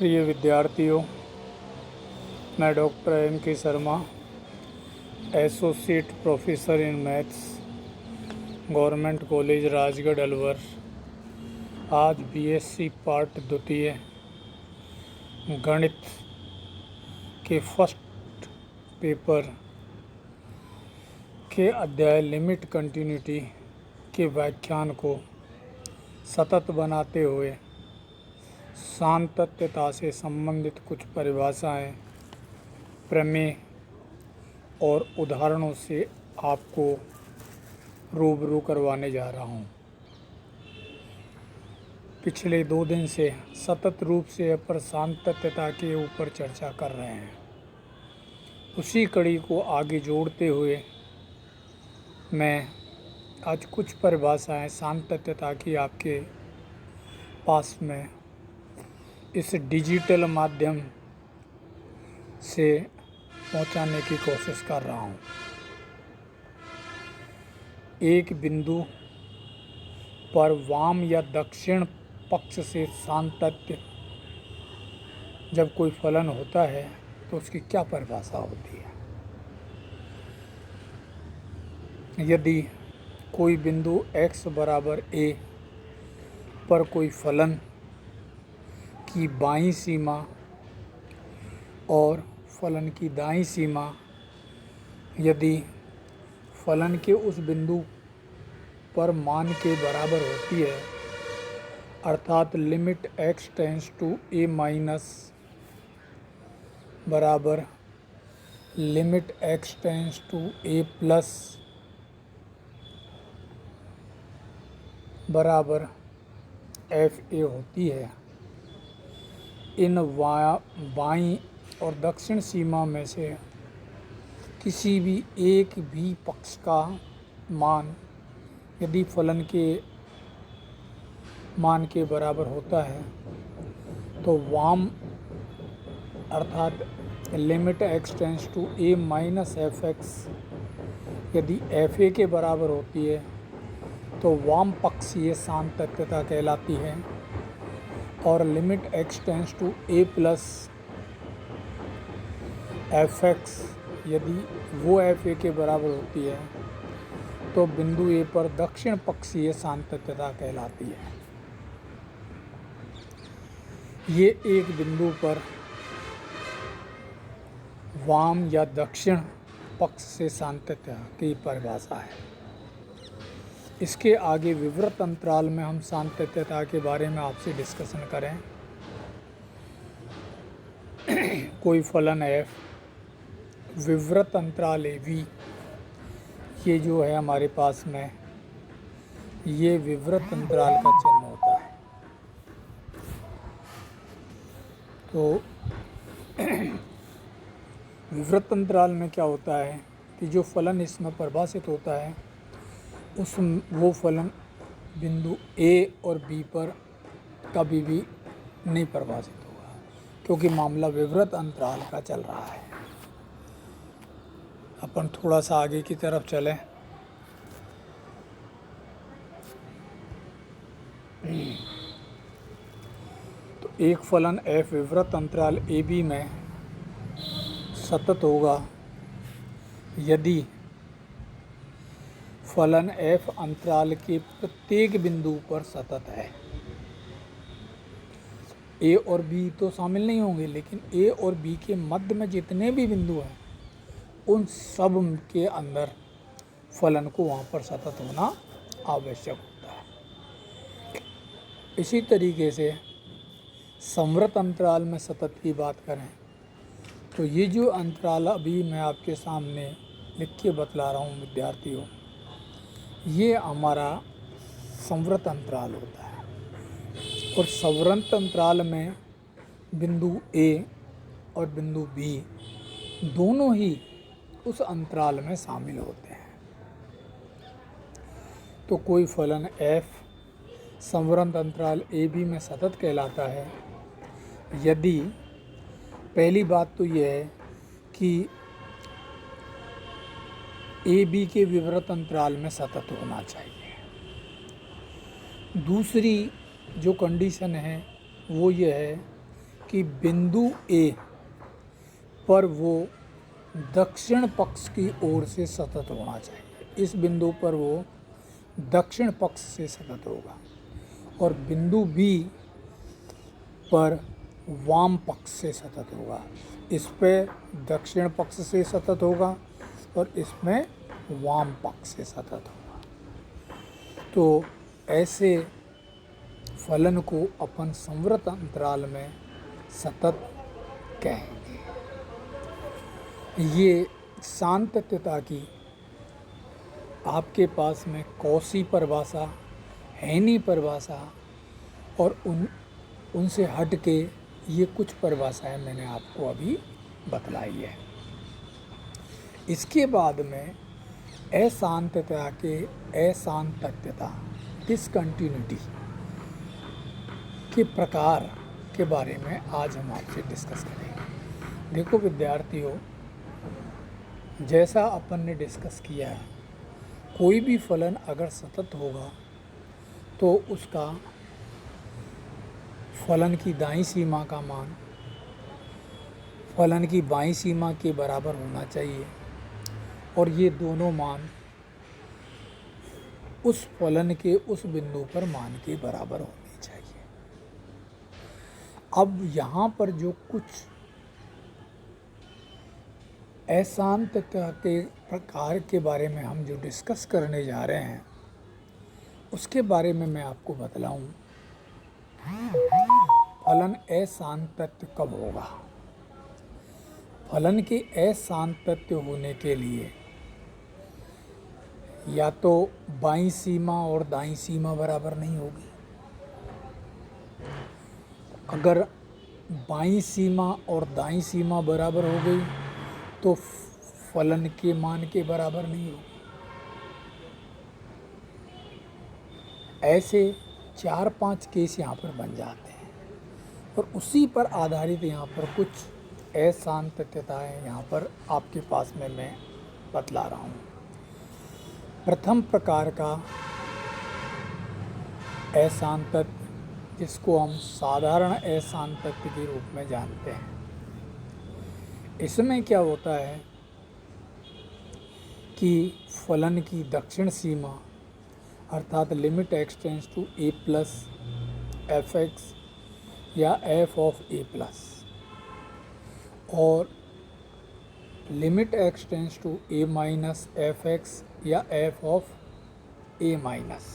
प्रिय विद्यार्थियों, मैं डॉक्टर एम के Sharma, associate professor in maths, government college Rajgarh Alwar. आज बीएससी पार्ट द्वितीय गणित के फर्स्ट पेपर के अध्याय लिमिट कंटिन्यूटी के व्याख्यान को सतत बनाते हुए सातत्यता से संबंधित कुछ परिभाषाएं, प्रमेय और उदाहरणों से आपको रूबरू करवाने जा रहा हूं। पिछले 2 दिन से सतत रूप से अपर सातत्यता के ऊपर चर्चा कर रहे हैं। उसी कड़ी को आगे जोड़ते हुए मैं आज कुछ परिभाषाएं सातत्यता की आपके पास में इस डिजिटल माध्यम से पहुंचाने की कोशिश कर रहा हूं। एक बिंदु पर वाम या दक्षिण पक्ष से सातत्य जब कोई फलन होता है तो उसकी क्या परिभाषा होती है। यदि कोई बिंदु x बराबर a पर कोई फलन की बाईं सीमा और फलन की दाईं सीमा यदि फलन के उस बिंदु पर मान के बराबर होती है, अर्थात limit x tends to a minus बराबर limit x tends to a plus बराबर fa होती है, इन बाईं और दक्षिण सीमा में से किसी भी एक भी पक्ष का मान यदि फलन के मान के बराबर होता है तो वाम अर्थात limit x tends to a minus F X यदि fa के बराबर होती है तो वाम पक्षीय सातत्यता कहलाती है, और limit x tends to a plus F X यदि वो fa के बराबर होती है तो बिंदु A पर दक्षिण पक्षीय सातत्यता कहलाती है। ये एक बिंदु पर वाम या दक्षिण पक्ष से सातत्यता की परिभाषा है। इसके आगे विवृत अंतराल में हम सातत्यता के बारे में आपसे डिस्कशन करें। कोई फलन f विवृत अंतराल a v, ये जो है हमारे पास में ये विवृत अंतराल का चिन्ह होता है। तो विवृत अंतराल में क्या होता है कि जो फलन इसमें परिभाषित होता है वो फलन बिंदु A और B पर कभी भी नहीं परिभाषित होगा, क्योंकि मामला विवृत अंतराल का चल रहा है। अपन थोड़ा सा आगे की तरफ चलें। तो एक फलन f विवृत अंतराल AB में सतत होगा यदि फलन f अंतराल के प्रत्येक बिंदु पर सतत है। a और b तो शामिल नहीं होंगे, लेकिन a और b के मध्य में जितने भी बिंदु हैं उन सब के अंदर फलन को वहाँ पर सतत होना आवश्यक होता है। इसी तरीके से संवृत अंतराल में सतत की बात करें तो ये जो अंतराल अभी मैं आपके सामने लिख के बतला रहा हूँ विद्यार्थियों, ये हमारा संवृत अंतराल होता है। और संवृत अंतराल में बिंदु A और बिंदु B दोनों ही उस अंतराल में शामिल होते हैं। तो कोई फलन f संवृत अंतराल AB में सतत कहलाता है यदि पहली बात तो यह है कि AB के विवृत अंतराल में सतत होना चाहिए। दूसरी जो कंडीशन है वो ये है कि बिंदु ए पर वो दक्षिण पक्ष की ओर से सतत होना चाहिए। इस बिंदु पर वो दक्षिण पक्ष से सतत होगा और बिंदु बी पर वाम पक्ष से सतत होगा। इस पे दक्षिण पक्ष से सतत होगा और इसमें वाम पक्ष से सतत होगा। तो ऐसे फलन को अपन संवृत अंतराल में सतत कहेंगे। ये सातत्यता की आपके पास में कौशी परिभाषा, हैनी परिभाषा और उनसे हट के ये कुछ परिभाषाएं मैंने आपको अभी बतलाई है। इसके बाद में अशांतता के अशांतत्यता डिसकंटिन्यूटी के प्रकार के बारे में आज हम आपसे डिस्कस करेंगे। देखो विद्यार्थियों, जैसा अपन ने डिस्कस किया है, कोई भी फलन अगर सतत होगा तो उसका फलन की दाईं सीमा का मान फलन की बाईं सीमा के बराबर होना चाहिए और ये दोनों मान उस फलन के उस बिंदु पर मान के बराबर होने चाहिए। अब यहाँ पर जो कुछ अशांतता के प्रकार के बारे में हम जो डिस्कस करने जा रहे हैं उसके बारे में मैं आपको बतलाऊं। फलन अशांतत्व कब होगा? फलन के अशांतत्व होने के लिए या तो बाईं सीमा और दाईं सीमा बराबर नहीं होगी। अगर बाईं सीमा और दाईं सीमा बराबर हो गई तो फलन के मान के बराबर नहीं होगी। ऐसे 4-5 केस यहाँ पर बन जाते हैं और उसी पर आधारित यहाँ पर कुछ अशांतताएं यहाँ पर आपके पास में मैं बतला रहा हूँ। प्रथम प्रकार का अशांतत्व, जिसको हम साधारण अशांतत्व के रूप में जानते हैं, इसमें क्या होता है कि फलन की दक्षिण सीमा अर्थात limit x tends to a plus F x या f ऑफ a प्लस और limit x tends to a minus F x या f ऑफ a माइनस,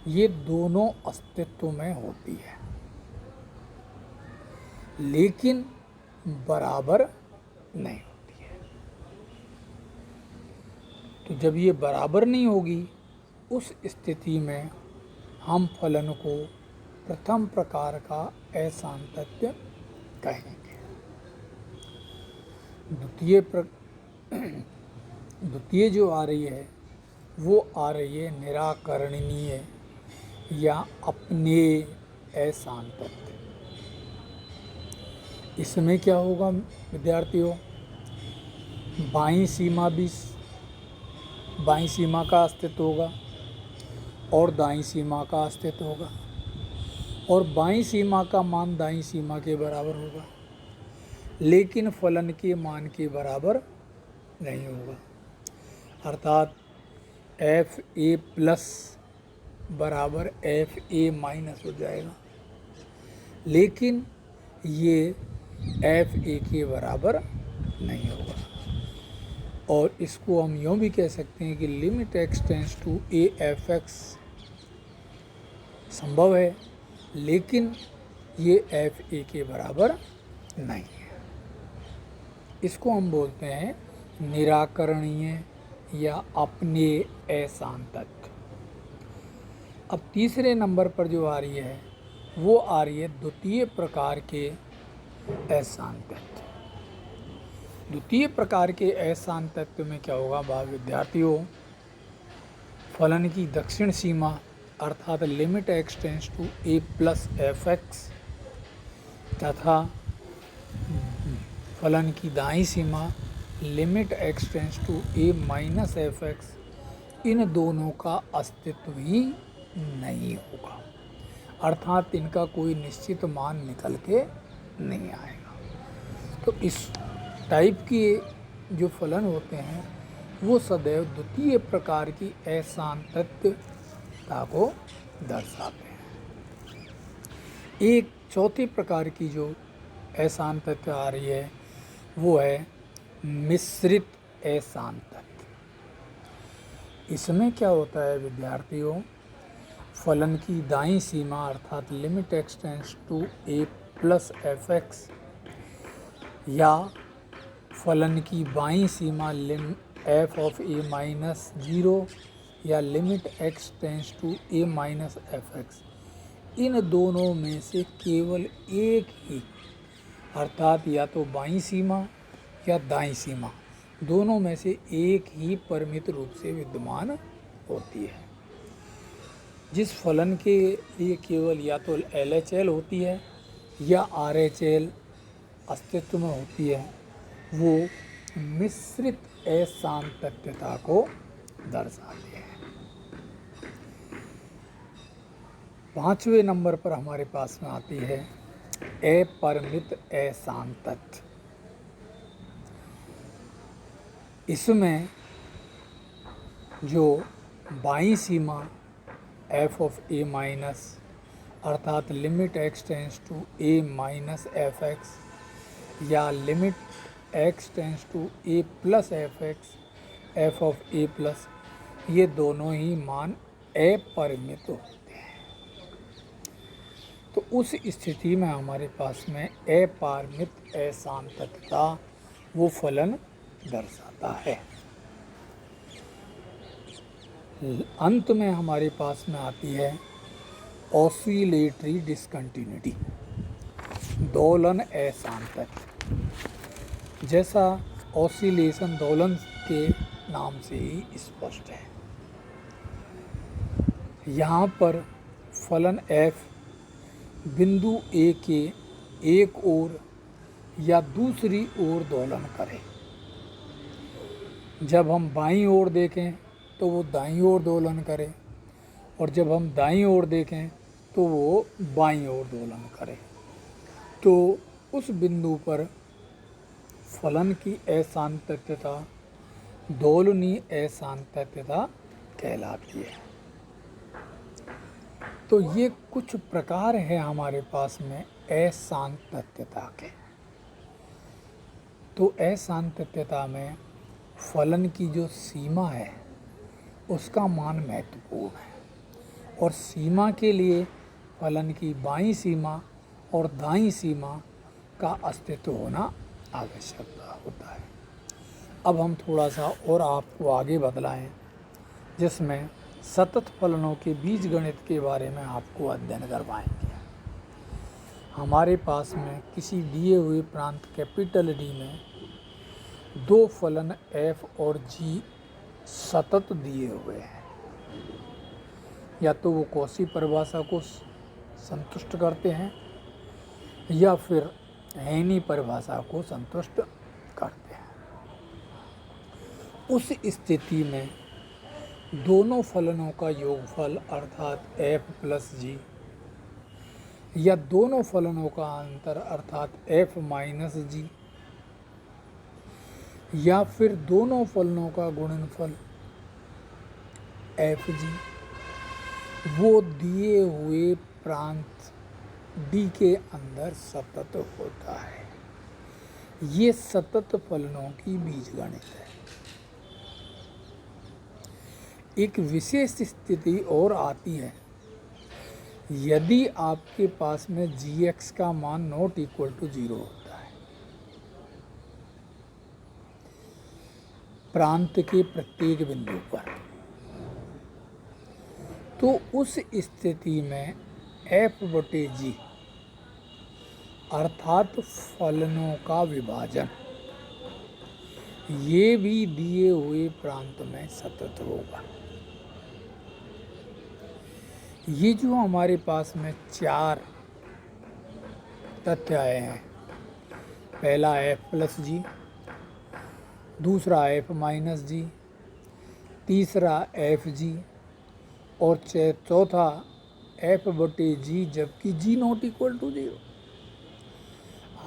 ये दोनों अस्तित्व में होती है लेकिन बराबर नहीं होती है। तो जब ये बराबर नहीं होगी उस स्थिति में हम फलन को प्रथम प्रकार का अशांतत्व कहेंगे। द्वितीय जो आ रही है वो आ रही है निराकरणीय या अपनेय अशांतत्व। इसमें क्या होगा विद्यार्थियों, बाईं सीमा का अस्तित्व होगा और दाईं सीमा का अस्तित्व होगा और बाईं सीमा का मान दाईं सीमा के बराबर होगा लेकिन फलन के मान के बराबर नहीं होगा। अर्थात एफ ए प्लस बराबर एफ ए माइनस हो जाएगा लेकिन ये एफ ए के बराबर नहीं होगा। और इसको हम यूँ भी कह सकते हैं कि limit x tends to A F X संभव है लेकिन ये एफ ए के बराबर नहीं है। इसको हम बोलते हैं निराकरणीय या अपनेय अशांतत्व। अब तीसरे नंबर पर जो आ रही है वो आ रही है द्वितीय प्रकार के अशांतत्व। द्वितीय प्रकार के अशांतत्व में क्या होगा विद्यार्थियों, फलन की दक्षिण सीमा अर्थात limit x tends to a plus F x तथा फलन की दाईं सीमा limit x tends to a minus F x, इन दोनों का अस्तित्व ही नहीं होगा। अर्थात इनका कोई निश्चित मान निकल के नहीं आएगा। तो इस टाइप के जो फलन होते हैं वो सदैव द्वितीय प्रकार की असांतत्यता को दर्शाते हैं। एक चौथे प्रकार की जो असांतत्य आ रही है वो है मिश्रित असांतत्य। इसमें क्या होता है विद्यार्थियों, फलन की दाईं सीमा अर्थात limit x tends to a plus F x या फलन की बाईं सीमा lim f of a minus zero या limit x tends to a minus F x, इन दोनों में से केवल एक ही अर्थात या तो बाईं सीमा या दाईं सीमा, दोनों में से एक ही परिमित रूप से विद्यमान होती है। जिस फलन के लिए केवल या तो LHL होती है या RHL अस्तित्व में होती है वो मिश्रित असांतत्यता को दर्शाते हैं। 5वें नंबर पर हमारे पास में आती है अपरिमित असांतत्य। इसमें जो बाईं सीमा एफ ऑफ ए माइनस अर्थात limit x tends to a minus F x या limit x tends to a plus F x f of a plus, ये दोनों ही मान अपरिमित होते हैं। तो उस स्थिति में हमारे पास में अपरिमित असांतत्यता वो फलन दर्शाता है। अंत में हमारे पास में आती है ऑसिलेटरी डिसकंटिन्यूटी, दोलन असांतत्य। जैसा ऑसिलेशन दोलन के नाम से ही स्पष्ट है, यहाँ पर फलन f बिंदु A के एक ओर या दूसरी ओर दोलन करे। जब हम बाईं ओर देखें तो वो दाईं ओर दोलन करे और जब हम दाईं ओर देखें तो वो बाईं ओर दोलन करे। तो उस बिंदु पर फलन की असांतत्यता दोलनीय असांतत्यता कहलाती है। तो ये कुछ प्रकार है हमारे पास में असांतत्यता के। तो असांतत्यता में फलन की जो सीमा है उसका मान महत्वपूर्ण है और सीमा के लिए फलन की बाईं सीमा और दाईं सीमा का अस्तित्व होना आवश्यक होता है। अब हम थोड़ा सा और आपको आगे बतलाएं जिसमें सतत फलनों के बीजगणित के बारे में आपको अध्ययन करवाएंगे। हमारे पास में किसी दिए हुए प्रांत कैपिटल डी में दो फलन f और g सतत दिए हुए हैं, या तो वो कॉची परिभाषा को संतुष्ट करते हैं या फिर हेनी परिभाषा को संतुष्ट करते हैं। उस स्थिति में दोनों फलनों का योगफल अर्थात f प्लस g या दोनों फलनों का अंतर अर्थात f माइनस g या फिर दोनों फलनों का गुणनफल f g वो दिए हुए प्रांत D के अंदर सतत होता है। ये सतत फलनों की बीजगणित है। एक विशेष स्थिति और आती है यदि आपके पास में gx का मान नॉट इक्वल टू 0 होता है, प्रांत के प्रत्येक बिंदु पर, तो उस स्थिति में f बटे g अर्थात फलनों का विभाजन ये भी दिए हुए प्रांत में सतत होगा। ये जो हमारे पास में चार तथ्य आए हैं, पहला f प्लस जी, दूसरा f माइनस जी, तीसरा f जी और चौथा एफ बटे जी, जबकि जी नॉट इक्वल टू 0।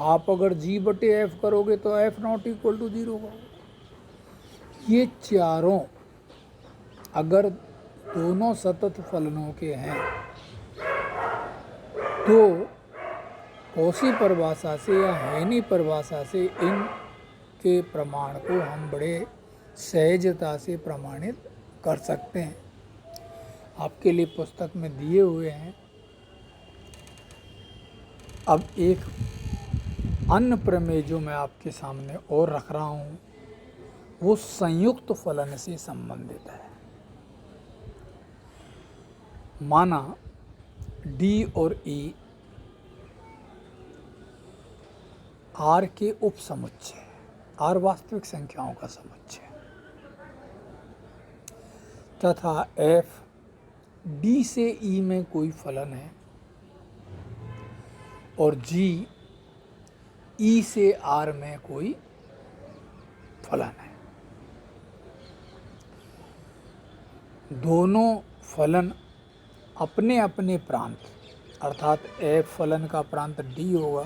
आप अगर जी बटे एफ करोगे तो एफ नॉट इक्वल टू 0 होगा। ये चारों अगर दोनों सतत फलनों के हैं तो कौशी परिभाषा से या हेनी परिभाषा से इन के प्रमाण को हम बड़े सहजता से प्रमाणित कर सकते हैं। आपके लिए पुस्तक में दिए हुए हैं। अब एक अन्य प्रमेय जो मैं आपके सामने और रख रहा हूँ वो संयुक्त फलन से संबंधित है। माना डी और ई आर के उप समुच्चय, आर वास्तविक संख्याओं का समुच्चय, तथा एफ डी से ई में कोई फलन है और जी ई से आर में कोई फलन है। दोनों फलन अपने अपने प्रांत, अर्थात एफ फलन का प्रांत डी होगा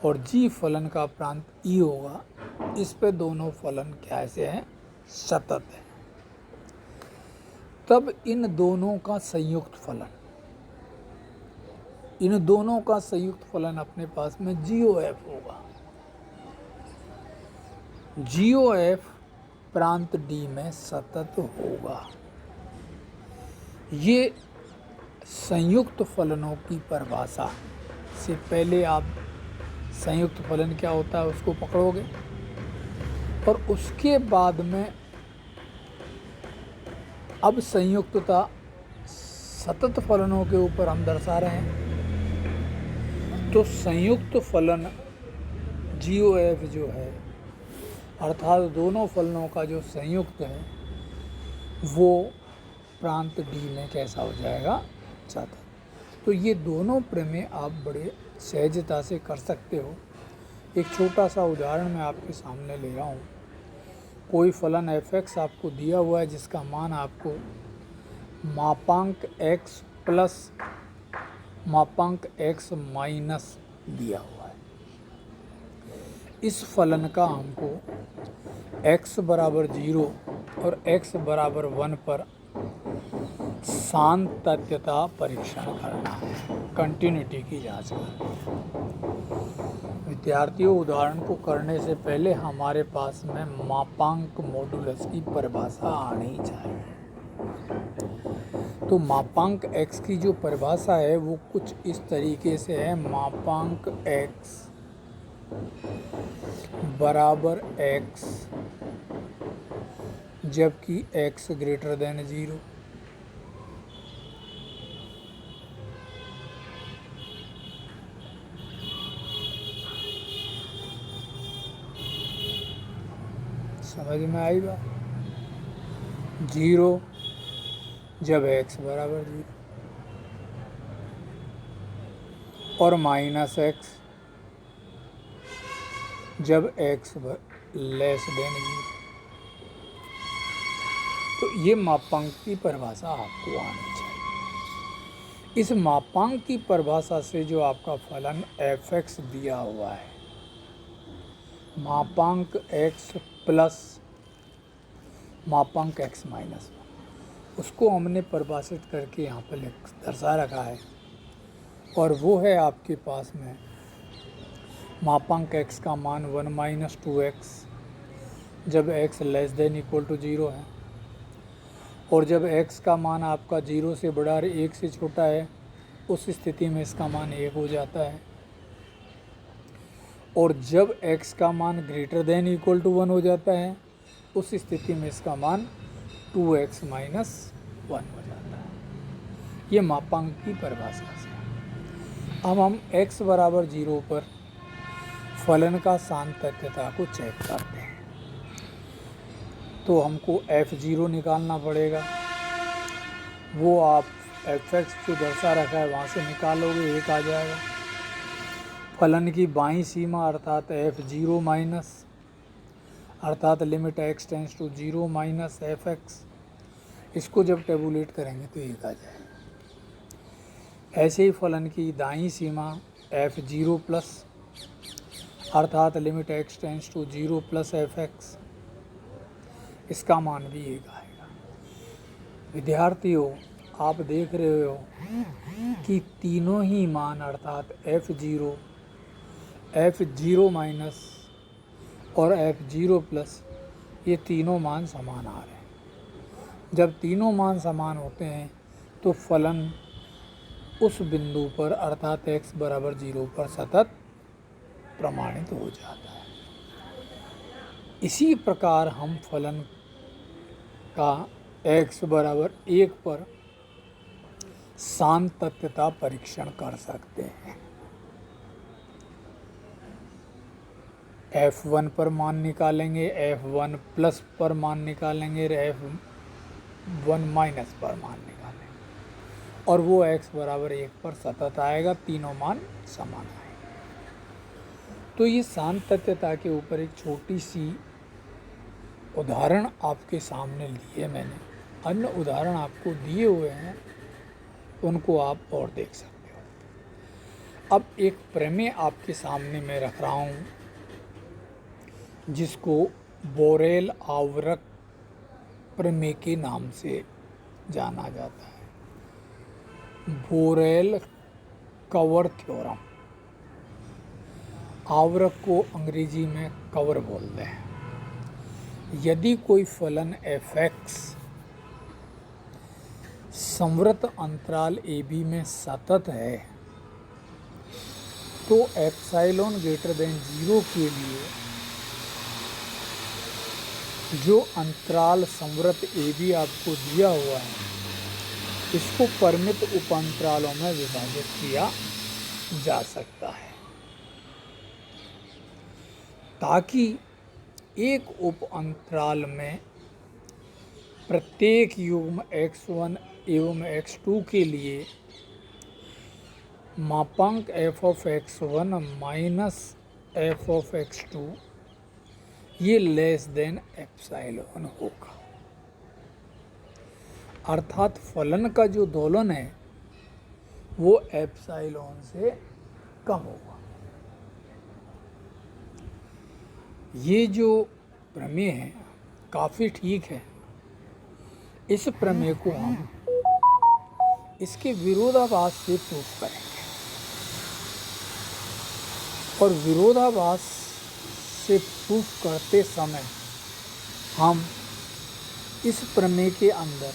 और जी फलन का प्रांत ई होगा, इस पे दोनों फलन कैसे हैं? सतत है। तब इन दोनों का संयुक्त फलन, इन दोनों का संयुक्त फलन अपने पास में जीओ एफ होगा। जीओ एफ प्रांत डी में सतत होगा। ये संयुक्त फलनों की परिभाषा से पहले आप संयुक्त फलन क्या होता है उसको पकड़ोगे और उसके बाद में अब संयुक्तता सतत फलनों के ऊपर हम दर्शा रहे हैं। तो संयुक्त फलन जीओ एफ जो है, अर्थात दोनों फलनों का जो संयुक्त है वो प्रांत डी में कैसा हो जाएगा? सतत। तो ये दोनों प्रमेय आप बड़े सहजता से कर सकते हो। एक छोटा सा उदाहरण मैं आपके सामने ले रहा हूँ। कोई फलन एफ एक्स आपको दिया हुआ है जिसका मान आपको मापांक एक्स प्लस मापांक एक्स माइनस दिया हुआ है। इस फलन का हमको x बराबर 0 और x बराबर 1 पर सातत्यता परीक्षण करना है, कंटिन्यूटी की जांच करना। विद्यार्थियों, उदाहरण को करने से पहले हमारे पास में मापांक मॉडुलस की परिभाषा आनी चाहिए। तो मापांक x की जो परिभाषा है वो कुछ इस तरीके से है। मापांक x बराबर x जबकि x ग्रेटर देन 0। समझ में आई बात? 0 जब x बराबर 0 और माइनस x जब x लेस देन 0। तो ये मापांक की परिभाषा आपको आनी चाहिए। इस मापांक की परिभाषा से जो आपका फलन एफ एक्स दिया हुआ है, मापांक x प्लस मापांक x माइनस, उसको हमने परिभाषित करके यहाँ पर दर्शा रखा है। और वो है आपके पास में मापांक x का मान 1 माइनस 2x जब x less than equal to 0 है, और जब x का मान आपका 0 से बड़ा और 1 से छोटा है उस स्थिति में इसका मान 1 हो जाता है। और जब x का मान ग्रेटर देन इक्वल टू 1 हो जाता है उस स्थिति में इसका मान 2x माइनस 1 हो जाता है। ये मापांक की परिभाषा से। अब हम x बराबर 0 पर फलन का सातत्यता को चेक करते हैं। तो हमको f0 निकालना पड़ेगा। वो आप fx जो दर्शा रखा है वहाँ से निकालोगे, 1 आ जाएगा। फलन की बाईं सीमा अर्थात f0 माइनस अर्थात limit x tends to 0 minus fx, इसको जब टेबुलेट करेंगे तो 1 आ जाएगा। ऐसे ही फलन की दाईं सीमा f0 प्लस अर्थात limit x tends to 0 plus fx, इसका मान भी एक आएगा। विद्यार्थियों, आप देख रहे हो कि तीनों ही मान अर्थात f0 माइनस और f0 प्लस, ये तीनों मान समान आ रहे हैं। जब तीनों मान समान होते हैं तो फलन उस बिंदु पर अर्थात x बराबर 0 पर सतत प्रमाणित हो जाता है। इसी प्रकार हम फलन का x बराबर 1 पर सातत्यता परीक्षण कर सकते हैं। f1 पर मान निकालेंगे, f1 प्लस पर मान निकालेंगे, f1 माइनस पर मान निकालेंगे और वो x बराबर 1 पर सतत आएगा, तीनों मान समान आएंगे। तो ये सातत्यता के ऊपर एक छोटी सी उदाहरण आपके सामने लिए मैंने, अन्य उदाहरण आपको दिए हुए हैं, उनको आप और देख सकते हो। अब एक प्रमेय आपके सामने मैं रख रहा हूँ जिसको बोरेल आवर्त प्रमेय के नाम से जाना जाता है। बोरेल कवर थ्योरम, आवर्त को अंग्रेजी में कवर बोलते हैं। यदि कोई फलन fx संवृत अंतराल ab में सतत है तो एप्सिलॉन ग्रेटर देन 0 के लिए जो अंतराल संवृत ab आपको दिया हुआ है, इसको परिमित उप अंतरालों में विभाजित किया जा सकता है ताकि एक उप अंतराल में प्रत्येक युग्म x1 एवं x2 के लिए मापांक f of x1 minus f of x2 ये लेस देन एप्सिलॉन होगा। अर्थात फलन का जो दोलन है वो एप्सिलॉन से कम होगा। ये जो प्रमेय है काफ़ी ठीक है। इस प्रमेय को हम इसके विरोधाभास से प्रूफ करेंगे और विरोधाभास से प्रूफ करते समय हम इस प्रमेय के अंदर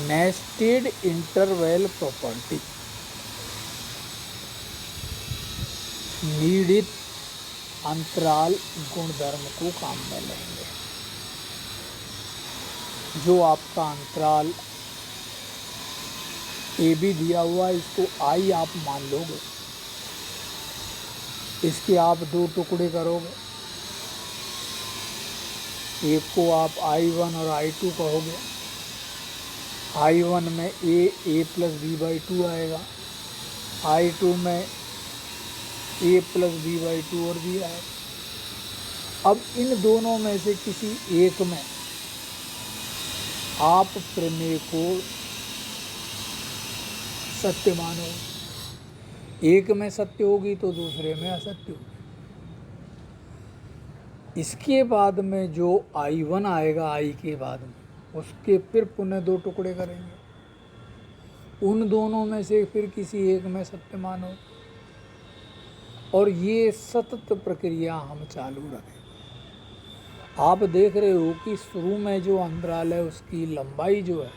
नेस्टेड इंटरवल प्रॉपर्टी, नीडित अंतराल गुणधर्म को काम में लेंगे। जो आपका अंतराल ए बी दिया हुआ है, इसको आई आप मान लोगे, इसके आप दो टुकड़े करोगे, एक को आप I1 और I2 कहोगे। I1 में a प्लस b बाई 2 आएगा, I2 में a प्लस b बाई 2 और b आएगा। अब इन दोनों में से किसी एक में आप प्रमेय को सत्य मानो, एक में सत्य होगी तो दूसरे में असत्य होगी। इसके बाद में जो I1 आएगा, I के बाद में उसके फिर पुनः दो टुकड़े करेंगे, उन दोनों में से फिर किसी एक में सत्य मानो और ये सतत प्रक्रिया हम चालू रखें। आप देख रहे हो कि शुरू में जो अंतराल है उसकी लंबाई जो है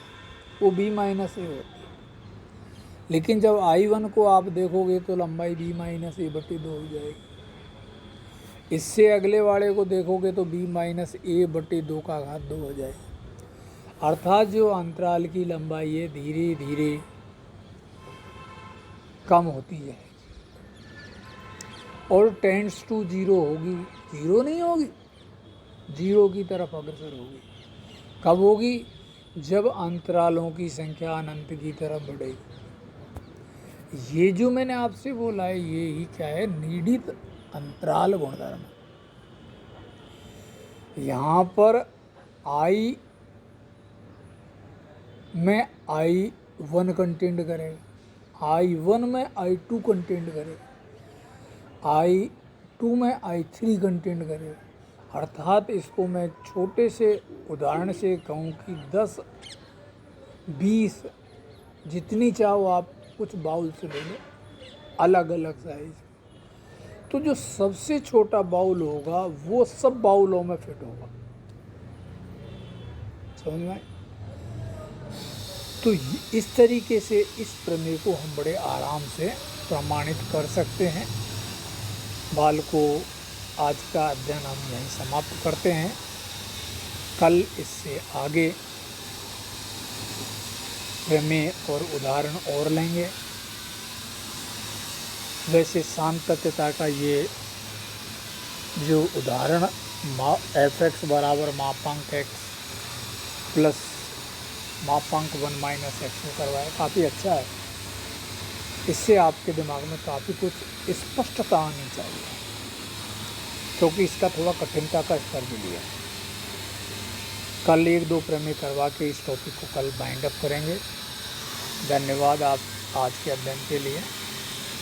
वो b माइनस ए होती है, लेकिन जब I1 को आप देखोगे तो लंबाई b माइनस ए बटे 2 हो जाएगी। इससे अगले वाले को देखोगे तो b माइनस ए बटे 2 का घात 2 हो जाएगी। अर्थात जो अंतराल की लंबाई है धीरे धीरे कम होती जाएगी और टेंड्स टू 0 होगी, 0 नहीं होगी, 0 की तरफ अग्रसर होगी। कब होगी? जब अंतरालों की संख्या अनंत की तरफ बढ़ेगी। ये जो मैंने आपसे बोला है ये ही क्या है? नीडित अंतराल गुणधर्म। यहाँ पर I में I1 कंटेंट करेगा, I1 में I2 कंटेंट करेगा, I2 में I3 कंटेंट करेगा। अर्थात इसको मैं छोटे से उदाहरण से कहूँ कि 10 20 जितनी चाहो आप कुछ बाउल से ले लो, अलग अलग साइज। तो जो सबसे छोटा बाउल होगा वो सब बाउलों में फिट होगा। समझ में आए? तो इस तरीके से इस प्रमेय को हम बड़े आराम से प्रमाणित कर सकते हैं। बालको, आज का अध्ययन हम यहीं समाप्त करते हैं। कल इससे आगे प्रमेय और उदाहरण और लेंगे। वैसे सांतत्यता का ये जो उदाहरण f(x) बराबर मापांक x प्लस मापांक 1 माइनस x को करवाया, काफ़ी अच्छा है। इससे आपके दिमाग में काफ़ी कुछ स्पष्टता आनी चाहिए, क्योंकि इसका थोड़ा कठिनता का स्तर भी लिया। कल 1-2 प्रमेय करवा के इस टॉपिक को कल बाइंड अप करेंगे। धन्यवाद आप आज के अध्ययन के लिए।